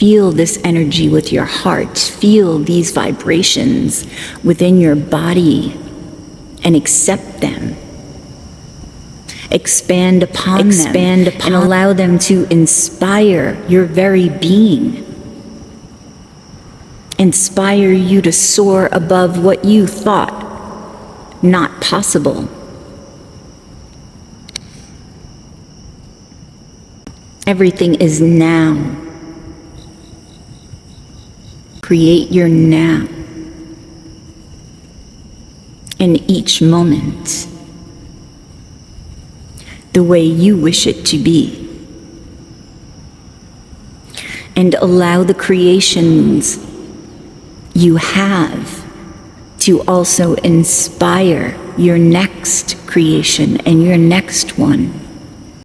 Feel this energy with your heart. Feel these vibrations within your body and accept them. Expand upon them and allow them to inspire your very being. Inspire you to soar above what you thought not possible. Everything is now. Create your now in each moment the way you wish it to be. And allow the creations you have to also inspire your next creation and your next one.